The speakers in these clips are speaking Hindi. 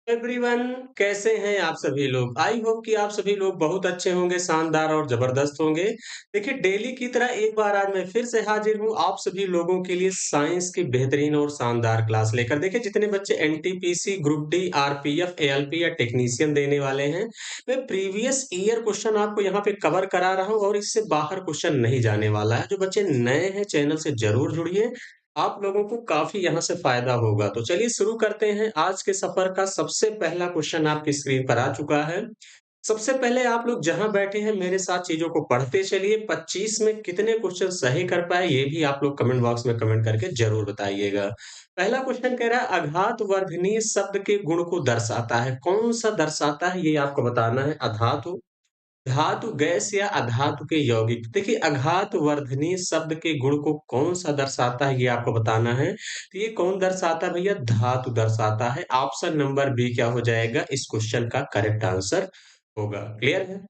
एवरीवन, कैसे हैं आप सभी लोग? आई होप कि आप सभी लोग बहुत अच्छे होंगे, शानदार और ज़बरदस्त होंगे। देखिए, डेली की तरह एक बार आज मैं फिर से हाज़िर हूँ आप सभी लोगों के लिए साइंस की बेहतरीन और शानदार क्लास लेकर। देखिए, जितने बच्चे NTPC, group D, RPF, ALP या टेक्नीशियन देने वाले हैं, मैं प्रीवियस ईयर क्वेश्चन आपको यहाँ पे कवर करा रहा हूँ और इससे बाहर क्वेश्चन नहीं जाने वाला है। जो बच्चे नए हैं, चैनल से ज़रूर जुड़िए, आप लोगों को काफ़ी यहाँ से फ़ायदा होगा। तो चलिए शुरू करते हैं। आज के सफ़र का सबसे पहला क्वेश्चन आपकी स्क्रीन पर आ चुका है। सबसे पहले आप लोग जहाँ बैठे हैं मेरे साथ चीज़ों को पढ़ते चलिए। 25 में कितने क्वेश्चन सही कर पाए ये भी आप लोग कमेंट बॉक्स में कमेंट करके ज़रूर बताइएगा। पहला क्वेश्चन कह रहा है अघात वर्धनीय शब्द के गुण को दर्शाता है। कौन-सा दर्शाता है ये आपको बताना है। अधातु, धातु, गैस या अधातु के यौगिक। देखिए, अघात वर्धनीय शब्द के गुण को कौन-सा दर्शाता है, ये आपको बताना है। तो ये कौन दर्शाता है भैया? धातु दर्शाता है। ऑप्शन नंबर बी क्या हो जाएगा? इस क्वेश्चन का करेक्ट आंसर होगा। क्लियर है?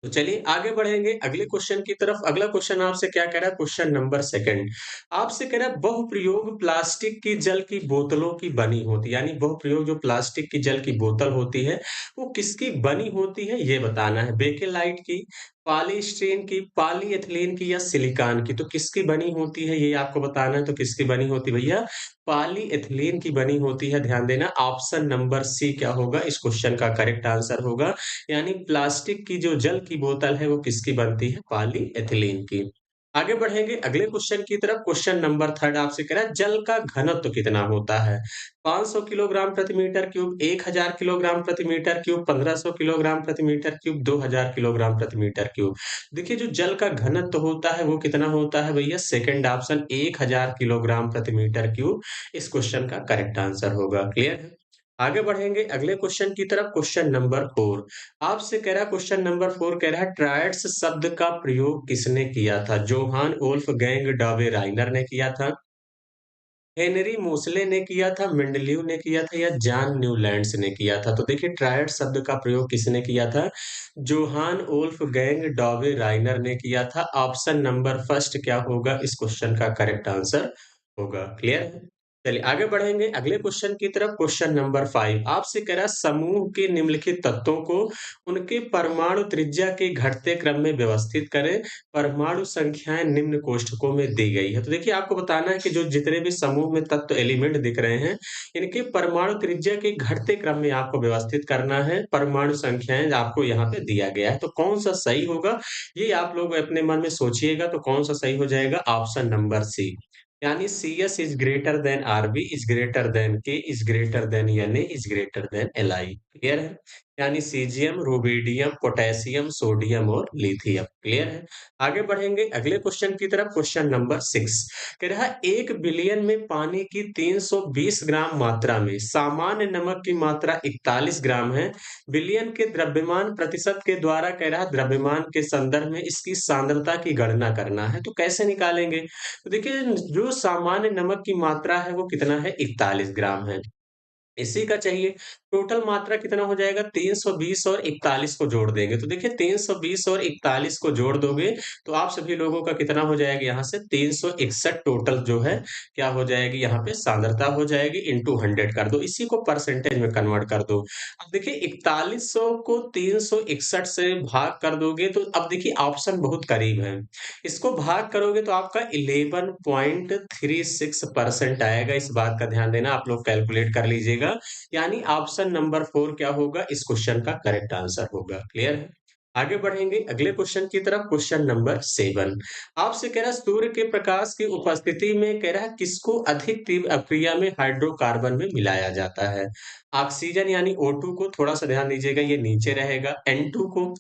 तो चलिए आगे बढ़ेंगे अगले क्वेश्चन की तरफ। अगला क्वेश्चन आपसे क्या कह रहा है? क्वेश्चन नंबर सेकंड आपसे कह रहा है बहुप्रयोग प्लास्टिक की जल की बोतलों की बनी होती है, यानी बहुप्रयोग जो प्लास्टिक की जल की बोतल होती है वो किसकी बनी होती है ये बताना है। बेकेलाइट की, पॉलीस्टीरीन की, पॉलीएथिलीन की या सिलिकॉन की। तो किसकी बनी होती है ये आपको बताना है। तो किसकी बनी होती है भैया? पॉलीएथिलीन की बनी होती है। ध्यान देना ऑप्शन नंबर सी क्या होगा इस क्वेश्चन का करेक्ट आंसर होगा। यानी प्लास्टिक की जो जल की बोतल है वो किसकी बनती है? पॉलीएथिलीन की। आगे बढ़ेंगे अगले क्वेश्चन की तरफ। क्वेश्चन नंबर थर्ड आपसे कह रहा है जल का घनत्व कितना होता है? 500 किलोग्राम प्रति मीटर क्यूब, 1000 किलोग्राम प्रति मीटर क्यूब, 1500 किलोग्राम प्रति मीटर क्यूब, 2000 किलोग्राम प्रति मीटर क्यूब। देखिए, जो जल का घनत्व होता है वो कितना होता है भैया? सेकंड ऑप्शन 1000 किलोग्राम प्रति मीटर क्यूब इस क्वेश्चन का करेक्ट आंसर होगा। क्लियर है? आगे बढ़ेंगे अगले क्वेश्चन की तरफ। क्वेश्चन नंबर 4 आपसे कह रहा है। क्वेश्चन नंबर 4 कह रहा है ट्रायड्स शब्द का प्रयोग किसने किया था? जोहान वोल्फगैंग डाबे राइनर ने किया था, हेनरी मोसले ने किया था, मेंडलीव ने किया था या जॉन न्यूलैंड्स ने किया था। तो देखिए, ट्रायड शब्द का प्रयोग किसने किया था? जोहान वोल्फगैंग डाबे राइनर ने किया था। ऑप्शन नंबर फर्स्ट क्या होगा इस क्वेश्चन का करेक्ट आंसर होगा। क्लियर है? चलिए आगे बढ़ेंगे अगले क्वेश्चन की तरफ। क्वेश्चन नंबर 5 आपसे कह रहा है समूह के निम्नलिखित तत्वों को उनके परमाणु त्रिज्या के घटते क्रम में व्यवस्थित करें। परमाणु संख्याएं निम्न कोष्ठकों में दी गई है। तो देखिए, आपको बताना है कि जो जितने भी समूह में तत्व एलिमेंट दिख रहे हैं, इनके परमाणु त्रिज्या के घटते क्रम में आपको व्यवस्थित करना है। परमाणु संख्याएं आपको यहाँ पे दिया गया है। तो कौन सा सही होगा ये आप लोग अपने मन में सोचिएगा। तो कौन सा सही हो जाएगा? ऑप्शन नंबर सी, यानी CS is greater than RB is greater than K is greater than Na is greater than Li। Clear है? यानी सीजियम, रुबिडियम, पोटेशियम, सोडियम और लिथियम। क्लियर है? आगे बढ़ेंगे अगले क्वेश्चन की तरफ। क्वेश्चन नंबर 6 कह रहा है 1 बिलियन में पानी की 320 ग्राम मात्रा में सामान्य नमक की मात्रा 41 ग्राम है। बिलियन के द्रव्यमान प्रतिशत के द्वारा कह रहा है द्रव्यमान के संदर्भ में इसकी सांद्रता की गणना करना है। तो कैसे निकालेंगे? तो देखिए, जो सामान्य नमक की मात्रा है वो कितना है? 41 ग्राम है। इसी का चाहिए। टोटल मात्रा कितना हो जाएगा? 320 और 41 को जोड़ देंगे। तो देखिए, 320 और 41 को जोड़ दोगे तो आप सभी लोगों का कितना हो जाएगा? यहाँ से 361 टोटल जो है क्या हो जाएगी? यहाँ पे सांद्रता हो जाएगी। इंटू 100 कर दो, इसी को परसेंटेज में कन्वर्ट कर दो। अब देखिए, 4100 को 361 से भाग कर दोगे तो अब देखिए ऑप्शन बहुत करीब है। इसको भाग करोगे तो आपका 11.36% आएगा। इस बात का ध्यान देना, आप लोग कैलकुलेट कर लीजिएगा। यानी ऑप्शन नंबर 4 क्या होगा इस क्वेश्चन का करेक्ट आंसर होगा। क्लियर है? आगे बढ़ेंगे अगले क्वेश्चन की तरफ। क्वेश्चन नंबर 7 आपसे कह रहा है सूर्य के प्रकाश की उपस्थिति में कह रहा है किसको अधिक तीव्र अक्रिया में हाइड्रोकार्बन में मिलाया जाता है? ऑक्सीजन यानी O2 को, थोड़ा सा ध्यान दीजिएगा ये नीचे रहेगा, N2 को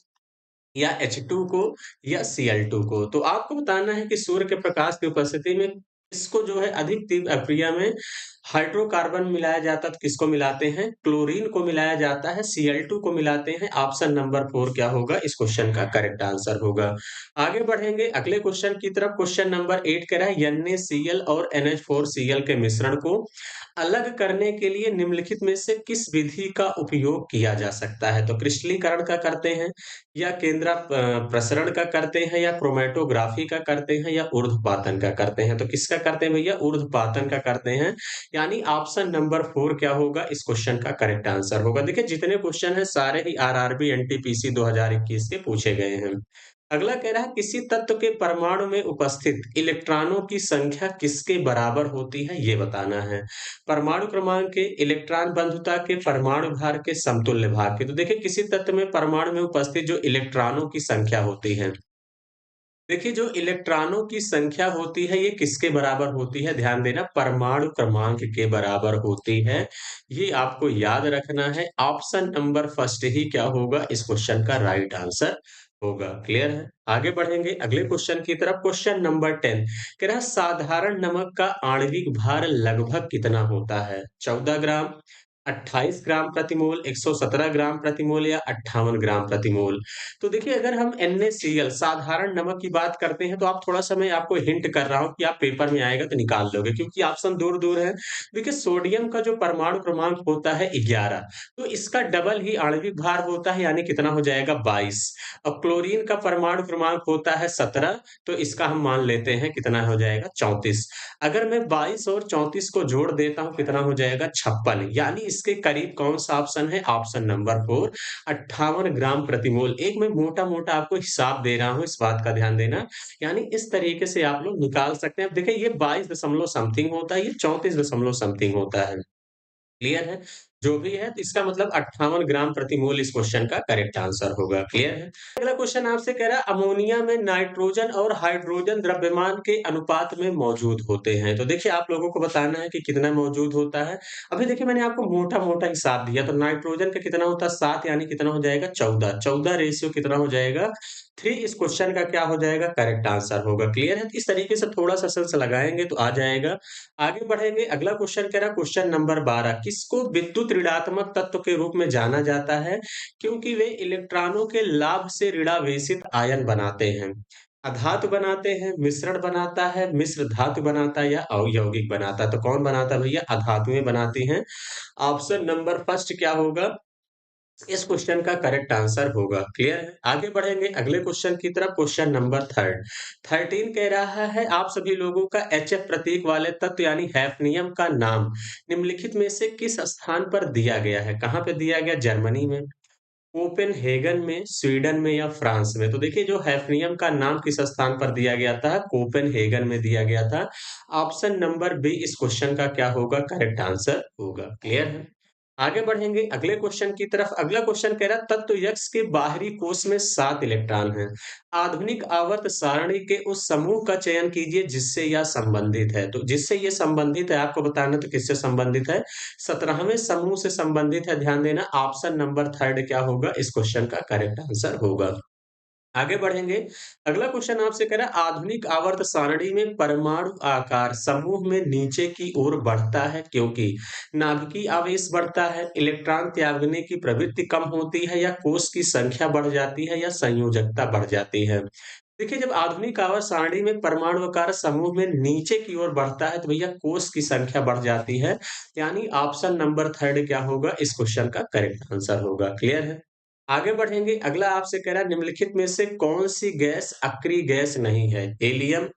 या H2 को या Cl2 को। तो आपको बताना है कि सूर्य के प्रकाश की उपस्थिति में किसको जो है अधिक तीव्र अक्रिया में हाइड्रोकार्बन मिलाया जाता है। तो किसको मिलाते हैं? क्लोरीन को मिलाया जाता है, Cl2 को मिलाते हैं। ऑप्शन नंबर 4 क्या होगा इस क्वेश्चन का करेक्ट आंसर होगा। आगे बढ़ेंगे अगले क्वेश्चन की तरफ। क्वेश्चन नंबर 8 कह रहा है NaCl और NH4Cl के मिश्रण को अलग करने के लिए निम्नलिखित में से किस विधि का उपयोग किया जा सकता है? तो क्रिस्टलीकरण का करते हैं या प्रसरण का करते हैं या क्रोमैटोग्राफी का करते हैं या ऊर्ध्वपातन का करते हैं। तो किसका करते हैं भैया? ऊर्ध्वपातन का करते हैं। यानी ऑप्शन नंबर 4 क्या होगा इस क्वेश्चन का करेक्ट आंसर होगा। देखिए जितने क्वेश्चन हैं सारे ही आरआरबी एनटीपीसी 2021 के पूछे गए हैं। अगला कह रहा है किसी तत्व के परमाणु में उपस्थित इलेक्ट्रॉनों की संख्या किसके बराबर होती है ये बताना है। परमाणु क्रमांक के, इलेक्ट्रॉन बंधुता के, परमाणु भार के, समतुल्य भार के। तो देखिए किसी तत्व में परमाणु में उपस्थित जो इलेक्ट्रॉनों की संख्या होती है, देखिए जो इलेक्ट्रॉनों की संख्या होती है ये किसके बराबर होती है? ध्यान देना, परमाणु क्रमांक के बराबर होती है। ये आपको याद रखना है। ऑप्शन नंबर फर्स्ट ही क्या होगा इस क्वेश्चन का राइट आंसर होगा। क्लियर है? आगे बढ़ेंगे अगले क्वेश्चन की तरफ। क्वेश्चन नंबर 10 कह रहा है साधारण नमक का आणविक भार लगभग कितना होता है? 14 ग्राम, 28 ग्राम प्रति मोल, 117 ग्राम प्रति मोल या 58 ग्राम प्रति मोल। तो देखिए अगर हम NaCl साधारण नमक की बात करते हैं तो आप थोड़ा-सा मैं आपको हिंट कर रहा हूँ कि आप पेपर में आएगा तो निकाल लोगे क्योंकि ऑप्शन दूर-दूर है। देखिए सोडियम का जो परमाणु क्रमांक होता है 11, तो इसका डबल ही आणविक भार होता है यानी कितना हो जाएगा 22। अब क्लोरीन का परमाणु क्रमांक होता है 17, तो इसका हम मान लेते हैं कितना हो जाएगा 34। अगर मैं 22 और 34 को जोड़ देता हूँ कितना हो जाएगा 56। यानी इसके करीब कौन सा ऑप्शन है? ऑप्शन नंबर 4 58 ग्राम प्रति मोल। एक मैं मोटा-मोटा आपको हिसाब दे रहा हूँ, इस बात का ध्यान देना। यानी इस तरीके से आप लोग निकाल सकते हैं। अब देखिए ये 22 दशमलव समथिंग होता है, ये 34 दशमलव समथिंग होता है। क्लियर है? जो भी है तो इसका मतलब 58 ग्राम प्रति मोल इस क्वेश्चन का करेक्ट आंसर होगा। क्लियर है? अगला क्वेश्चन आपसे कह रहा है अमोनिया में नाइट्रोजन और हाइड्रोजन द्रव्यमान के अनुपात में मौजूद होते हैं। तो देखिए आप लोगों को बताना है कि कितना मौजूद होता है। अभी देखिए मैंने आपको मोटा-मोटा हिसाब दिया तो नाइट्रोजन का कितना होता है 7 यानी कितना हो जाएगा 14। 14 रेशियो कितना हो जाएगा 3 इस क्वेश्चन का क्या हो जाएगा करेक्ट आंसर होगा। क्लियर है? तो इस तरीके से थोड़ा-सा सेंस लगाएँगे तो आ जाएगा। आगे बढ़ेंगे अगला क्वेश्चन कह रहा है क्वेश्चन नंबर 12 किसको विद्युत ऋणात्मक तत्व के रूप में जाना जाता है? क्योंकि वे इलेक्ट्रॉनों के लाभ से ऋणावेशित आयन बनाते हैं। अधातु बनाते हैं, मिश्रण बनाता है, मिश्र धातु बनाता है या अवयौगिक बनाता है। तो कौन बनाता है भैया? अधातुएं बनाती हैं। ऑप्शन नंबर फर्स्ट क्या होगा? इस क्वेश्चन का करेक्ट आंसर होगा। क्लियर है? आगे बढ़ेंगे अगले क्वेश्चन की तरफ। क्वेश्चन नंबर 13 कह रहा है आप सभी लोगों का HF प्रतीक वाले तत्व यानी हैफनियम का नाम निम्नलिखित में से किस स्थान पर दिया गया है? कहाँ पे दिया गया? जर्मनी में, कोपेनहेगन में, स्वीडन में या फ्रांस में। तो देखिए जो हैफनियम का नाम किस स्थान पर दिया गया था? कोपेनहेगन में दिया गया था। ऑप्शन नंबर बी इस क्वेश्चन का क्या होगा? करेक्ट आंसर होगा। क्लियर है? आगे बढ़ेंगे अगले क्वेश्चन की तरफ। अगला क्वेश्चन कह रहा है तत्व X के बाहरी कोष में 7 इलेक्ट्रॉन हैं। आधुनिक आवर्त सारणी के उस समूह का चयन कीजिए जिससे यह संबंधित है। तो जिससे ये संबंधित है आपको बताना तो किससे संबंधित है? 17वें समूह से संबंधित है। ध्यान देना ऑप्शन नंबर थर्ड क्या होगा इस क्वेश्चन का करेक्ट आंसर होगा। आगे बढ़ेंगे अगला क्वेश्चन आपसे कह रहा है आधुनिक आवर्त सारणी में परमाणु आकार समूह में नीचे की ओर बढ़ता है क्योंकि नाभिकीय आवेश बढ़ता है, इलेक्ट्रॉन त्यागने की प्रवृत्ति कम होती है या कोष की संख्या बढ़ जाती है या संयोजकता बढ़ जाती है। देखिए जब आधुनिक आवर्त सारणी में परमाणु आकार समूह में नीचे की ओर बढ़ता है तो भैया कोष की संख्या बढ़ जाती है। यानी ऑप्शन नंबर थर्ड क्या होगा इस क्वेश्चन का करेक्ट आंसर होगा। क्लियर है? आगे बढ़ेंगे अगला आपसे कह रहा है निम्नलिखित में से कौन सी गैस अक्रिय गैस नहीं है? Helium,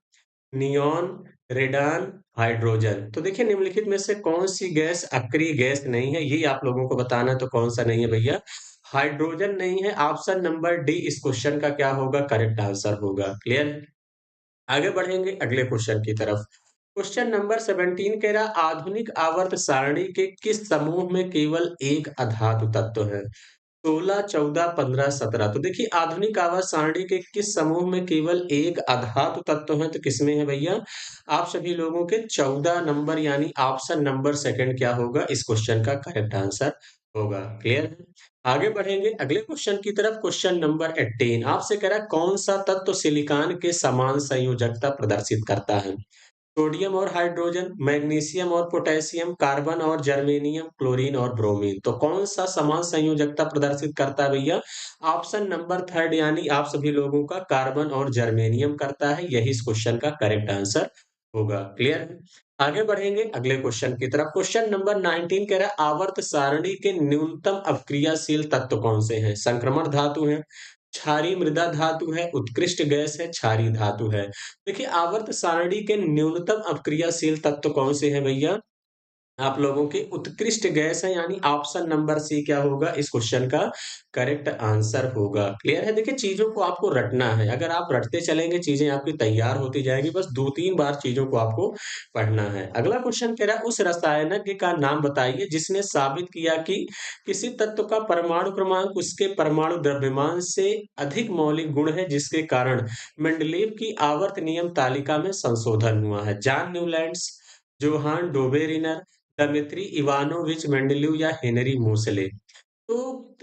neon, radon, hydrogen. तो देखिए निम्नलिखित में से कौन सी गैस अक्रिय गैस नहीं है? ये आप लोगों को बताना है तो कौन सा नहीं है भैया? हाइड्रोजन नहीं है। ऑप्शन नंबर डी इस क्वेश्चन का क्या होगा? करेक्ट आंसर होगा। क्लियर है? आगे बढ़ेंगे अगले क्वेश्चन की तरफ। क्वेश्चन नंबर 17 कह रहा आधुनिक आवर्त सारणी के किस समूह में केवल एक अधातु तत्व है? 16, 14, 15, 17। तो देखिए आधुनिक आवर्त सारणी के किस समूह में केवल एक अधातु तत्व है तो किसमें है भैया? आप सभी लोगों के 14 नंबर यानी ऑप्शन नंबर सेकंड क्या होगा इस क्वेश्चन का करेक्ट आंसर होगा। क्लियर है? आगे बढ़ेंगे अगले क्वेश्चन की तरफ। क्वेश्चन नंबर 18 आपसे कह रहा है कौन सा तत्व सिलिकॉन के समान संयोजकता प्रदर्शित करता है? सोडियम और हाइड्रोजन, मैग्नीशियम और पोटेशियम, कार्बन और जर्मेनियम, क्लोरीन और ब्रोमीन। तो कौन सा समान संयोजकता प्रदर्शित करता है भैया? ऑप्शन नंबर थर्ड यानी आप सभी लोगों का कार्बन और जर्मेनियम करता है। यही इस क्वेश्चन का करेक्ट आंसर होगा। क्लियर है? आगे बढ़ेंगे अगले क्वेश्चन की तरफ। क्वेश्चन नंबर 19 कह रहा है आवर्त सारणी के न्यूनतम अपक्रियाशील तत्व कौन से हैं? संक्रमण धातु हैं, क्षारीय मृदा धातु है, उत्कृष्ट गैस है, क्षारीय धातु है। देखिए आवर्त सारणी के न्यूनतम अपक्रियाशील तत्व कौन से हैं भैया? आप लोगों की उत्कृष्ट गैस है, यानी ऑप्शन नंबर सी क्या होगा इस क्वेश्चन का करेक्ट आंसर होगा। क्लियर है? देखिए चीजों को आपको रटना है, अगर आप रटते चलेंगे चीजें आपकी तैयार होती जाएगी, बस 2-3 बार चीजों को आपको पढ़ना है। अगला क्वेश्चन कह रहा है उस रसायनज्ञ का नाम बताइए जिसने साबित किया कि किसी तत्व का परमाणु क्रमांक उसके परमाणु द्रव्यमान से अधिक मौलिक गुण है, जिसके कारण मेंडलीव की आवर्त नियम तालिका में संशोधन हुआ है। John Newlands, Johann Dobereiner, Dmitri Ivanovich Mendeleev या हेनरी मोसले। तो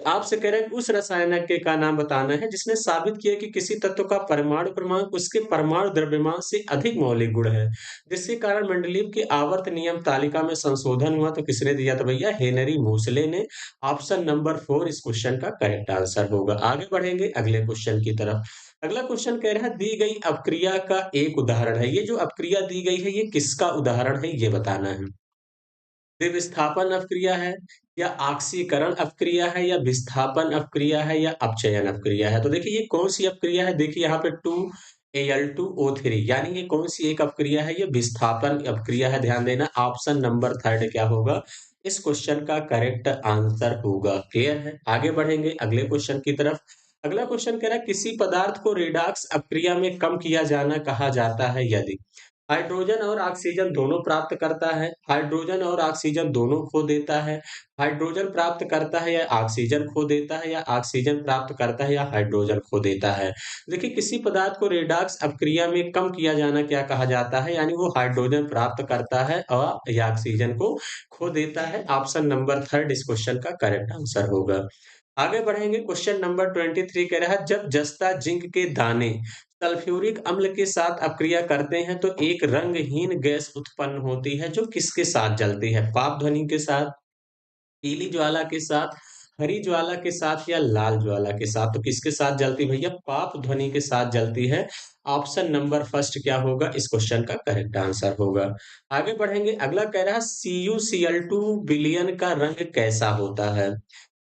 आपसे कह रहे हैं कि उस रसायनज्ञ का नाम बताना है जिसने साबित किया कि किसी तत्व का परमाणु क्रमांक उसके परमाणु द्रव्यमान से अधिक मौलिक गुण है, जिसके कारण मेंडलीव के आवर्त नियम तालिका में संशोधन हुआ। तो किसने दिया था भैया? हेनरी मोसले ने। ऑप्शन नंबर 4 इस क्वेश्चन का करेक्ट आंसर होगा। आगे बढ़ेंगे अगले क्वेश्चन की तरफ। अगला क्वेश्चन कह रहा है दी गई अपक्रिया का एक उदाहरण है। ये जो अपक्रिया दी गई है ये किसका उदाहरण है ये बताना है। विस्थापन अपक्रिया है, या ऑक्सीकरण अपक्रिया है, या विस्थापन अपक्रिया है, या अपचयन अपक्रिया है। तो देखिए ये कौन सी अपक्रिया है? देखिए यहाँ पे 2Al2O3 यानी ये कौन सी एक अपक्रिया है? ये विस्थापन अपक्रिया है। ध्यान देना ऑप्शन नंबर थर्ड क्या होगा इस क्वेश्चन का करेक्ट आंसर होगा। क्लियर है? आगे बढ़ेंगे अगले क्वेश्चन की तरफ। अगला क्वेश्चन कह रहा है किसी पदार्थ को रेडॉक्स अपक्रिया में कम किया जाना कहा जाता है यदि हाइड्रोजन और ऑक्सीजन दोनों प्राप्त करता है, हाइड्रोजन और ऑक्सीजन दोनों खो देता है, हाइड्रोजन प्राप्त करता है या ऑक्सीजन खो देता है, या ऑक्सीजन प्राप्त करता है या हाइड्रोजन खो देता है। देखिए किसी पदार्थ को रेडॉक्स अपक्रिया में कम किया जाना क्या कहा जाता है? यानी वो हाइड्रोजन प्राप्त करता है और या ऑक्सीजन को खो देता है। ऑप्शन नंबर थर्ड इस क्वेश्चन का करेक्ट आंसर होगा। आगे बढ़ेंगे क्वेश्चन नंबर 23 कह रहा है जब जस्ता जिंक के दाने सल्फ्यूरिक अम्ल के साथ अपक्रिया करते हैं तो एक रंगहीन गैस उत्पन्न होती है जो किसके साथ जलती है? पाप ध्वनि के साथ, पीली ज्वाला के साथ, हरी ज्वाला के साथ, या लाल ज्वाला के साथ। तो किसके साथ जलती है भैया? पाप ध्वनि के साथ जलती है। ऑप्शन नंबर फर्स्ट क्या होगा इस क्वेश्चन का करेक्ट आंसर होगा। आगे बढ़ेंगे अगला कह रहा है CuCl2 विलयन का रंग कैसा होता है?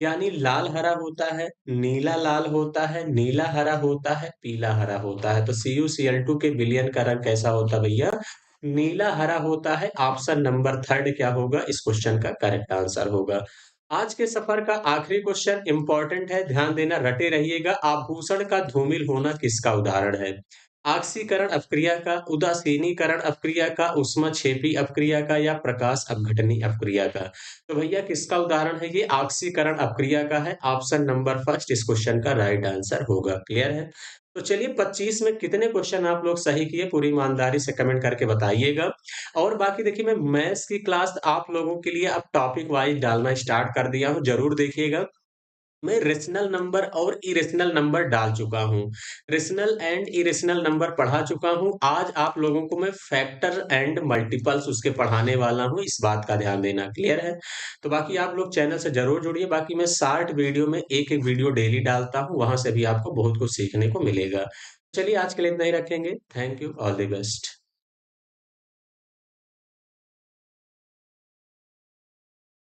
यानी लाल हरा होता है, नीला लाल होता है, नीला हरा होता है, पीला हरा होता है। तो CuCl2 के विलयन का रंग कैसा होता है भैया? नीला हरा होता है। ऑप्शन नंबर थर्ड क्या होगा इस क्वेश्चन का करेक्ट आंसर होगा। आज के सफर का आखिरी क्वेश्चन इंपॉर्टेंट है, ध्यान देना, रटे रहिएगा। आभूषण का धूमिल होना किसका उदाहरण है? ऑक्सीकरण अपक्रिया का, उदासीनीकरण अपक्रिया का, ऊष्माक्षेपी अपक्रिया का, या प्रकाश अपघटनी अपक्रिया का। तो भैया किसका उदाहरण है ये? ऑक्सीकरण अपक्रिया का है। ऑप्शन नंबर फर्स्ट इस क्वेश्चन का राइट आंसर होगा। क्लियर है? तो चलिए 25 में कितने क्वेश्चन आप लोग सही किए पूरी ईमानदारी से कमेंट करके बताइएगा। और बाकी देखिए मैं मैथ्स की क्लास आप लोगों के लिए अब टॉपिक वाइज डालना स्टार्ट कर दिया हूँ, जरूर देखिएगा। मैं रेशनल नंबर और इरेशनल नंबर डाल चुका हूँ। रेशनल एंड इरेशनल नंबर पढ़ा चुका हूँ। आज आप लोगों को मैं फैक्टर एंड मल्टीपल्स उसके पढ़ाने वाला हूँ, इस बात का ध्यान देना। क्लियर है? तो बाकी आप लोग चैनल से जरूर जुड़िए। बाकी मैं 60 वीडियो में एक एक वीडियो डेली डालता हूँ, वहां से भी आपको बहुत कुछ सीखने को मिलेगा। चलिए आज के लिए इतना ही रखेंगे। Thank you, all the best.